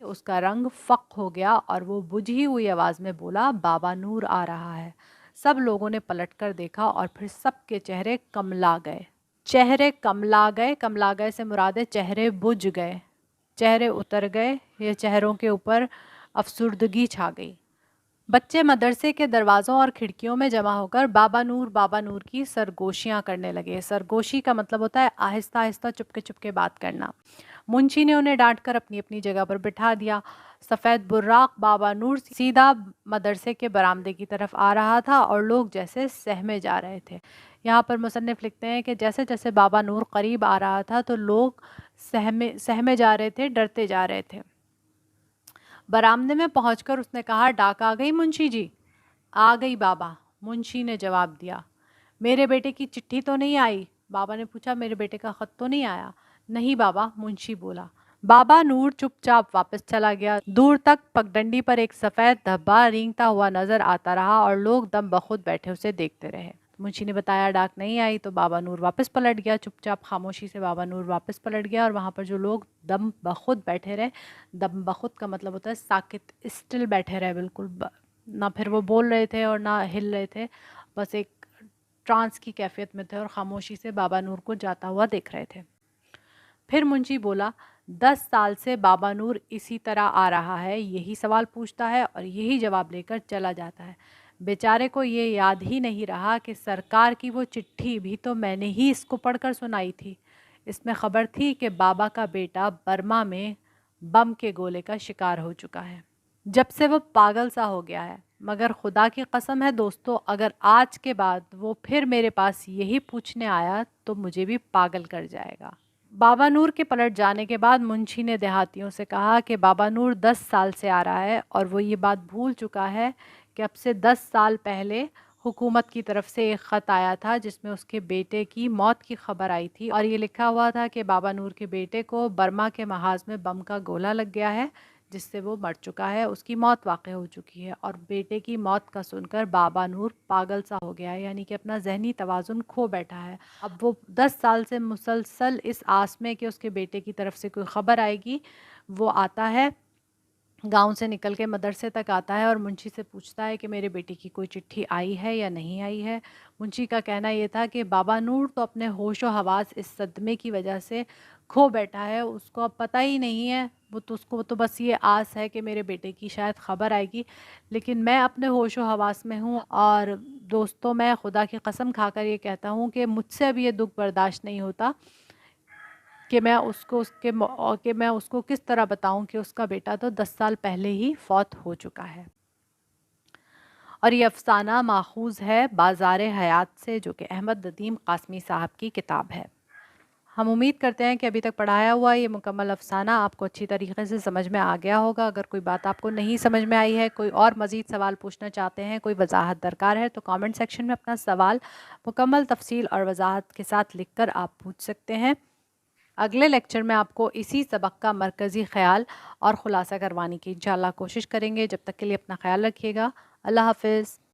اس کا رنگ فق ہو گیا اور وہ بجھی ہوئی آواز میں بولا، بابا نور آ رہا ہے۔ سب لوگوں نے پلٹ کر دیکھا اور پھر سب کے چہرے کملا گئے۔ چہرے کملا گئے، کملا گئے سے مراد ہے چہرے بجھ گئے، چہرے اتر گئے، یا چہروں کے اوپر افسردگی چھا گئی۔ بچے مدرسے کے دروازوں اور کھڑکیوں میں جمع ہو کر بابا نور کی سرگوشیاں کرنے لگے۔ سرگوشی کا مطلب ہوتا ہے آہستہ آہستہ چپکے بات کرنا۔ منشی نے انہیں ڈانٹ کر اپنی اپنی جگہ پر بٹھا دیا۔ سفید براق بابا نور سیدھا مدرسے کے برآمدے کی طرف آ رہا تھا اور لوگ جیسے سہمے جا رہے تھے۔ یہاں پر مصنف لکھتے ہیں کہ جیسے جیسے بابا نور قریب آ رہا تھا تو لوگ سہمے جا رہے تھے، ڈرتے جا رہے تھے۔ برآمدے میں پہنچ کر اس نے کہا، ڈاک آ گئی منشی جی؟ آ گئی بابا، منشی نے جواب دیا۔ میرے بیٹے کی چٹھی تو نہیں آئی؟ بابا نے پوچھا، میرے بیٹے کا خط تو نہیں آیا؟ نہیں بابا، منشی بولا۔ بابا نور چپ چاپ واپس چلا گیا۔ دور تک پگڈنڈی پر ایک سفید دھبا رینگتا ہوا نظر آتا رہا اور لوگ دم بخود بیٹھے اسے دیکھتے رہے۔ منشی نے بتایا ڈاک نہیں آئی تو بابا نور واپس پلٹ گیا۔ چپ چاپ خاموشی سے بابا نور واپس پلٹ گیا اور وہاں پر جو لوگ دم بخود بیٹھے رہے، دم بخود کا مطلب ہوتا ہے ساکت، اسٹل بیٹھے رہے، بالکل نہ پھر وہ بول رہے تھے اور نہ ہل رہے تھے، بس ایک ٹرانس کی کیفیت میں تھے اور خاموشی سے بابا نور کو جاتا ہوا دیکھ رہے تھے۔ پھر منشی بولا، 10 سال سے بابا نور اسی طرح آ رہا ہے، یہی سوال پوچھتا ہے اور یہی جواب لے کر چلا جاتا ہے۔ بیچارے کو یہ یاد ہی نہیں رہا کہ سرکار کی وہ چٹھی بھی تو میں نے ہی اس کو پڑھ کر سنائی تھی۔ اس میں خبر تھی کہ بابا کا بیٹا برما میں بم کے گولے کا شکار ہو چکا ہے۔ جب سے وہ پاگل سا ہو گیا ہے، مگر خدا کی قسم ہے دوستو، اگر آج کے بعد وہ پھر میرے پاس یہی پوچھنے آیا تو مجھے بھی پاگل کر جائے گا۔ بابا نور کے پلٹ جانے کے بعد منشی نے دیہاتیوں سے کہا کہ بابا نور 10 سال سے آ رہا ہے اور وہ یہ بات بھول چکا ہے کہ اب سے 10 سال پہلے حکومت کی طرف سے ایک خط آیا تھا جس میں اس کے بیٹے کی موت کی خبر آئی تھی اور یہ لکھا ہوا تھا کہ بابا نور کے بیٹے کو برما کے محاذ میں بم کا گولہ لگ گیا ہے جس سے وہ مر چکا ہے، اس کی موت واقع ہو چکی ہے۔ اور بیٹے کی موت کا سن کر بابا نور پاگل سا ہو گیا ہے، یعنی کہ اپنا ذہنی توازن کھو بیٹھا ہے۔ اب وہ 10 سال سے مسلسل اس آس میں کہ اس کے بیٹے کی طرف سے کوئی خبر آئے گی، وہ آتا ہے، گاؤں سے نکل کے مدرسے تک آتا ہے اور منشی سے پوچھتا ہے کہ میرے بیٹے کی کوئی چٹھی آئی ہے یا نہیں آئی ہے۔ منشی کا کہنا یہ تھا کہ بابا نور تو اپنے ہوش و حواس اس صدمے کی وجہ سے کھو بیٹھا ہے، اس کو اب پتہ ہی نہیں ہے، اس کو تو بس یہ آس ہے کہ میرے بیٹے کی شاید خبر آئے گی، لیکن میں اپنے ہوش و حواس میں ہوں اور دوستوں میں خدا کی قسم کھا کر یہ کہتا ہوں کہ مجھ سے اب یہ دکھ برداشت نہیں ہوتا کہ میں اس کو کس طرح بتاؤں کہ اس کا بیٹا تو 10 سال پہلے ہی فوت ہو چکا ہے۔ اور یہ افسانہ ماخوذ ہے بازار حیات سے، جو کہ احمد ندیم قاسمی صاحب کی کتاب ہے۔ ہم امید کرتے ہیں کہ ابھی تک پڑھایا ہوا یہ مکمل افسانہ آپ کو اچھی طریقے سے سمجھ میں آ گیا ہوگا۔ اگر کوئی بات آپ کو نہیں سمجھ میں آئی ہے، کوئی اور مزید سوال پوچھنا چاہتے ہیں، کوئی وضاحت درکار ہے، تو کامنٹ سیکشن میں اپنا سوال مکمل تفصیل اور وضاحت کے ساتھ لکھ کر آپ پوچھ سکتے ہیں۔ اگلے لیکچر میں آپ کو اسی سبق کا مرکزی خیال اور خلاصہ کروانے کی انشاءاللہ کوشش کریں گے۔ جب تک کے لیے اپنا خیال رکھیے گا۔ اللہ حافظ۔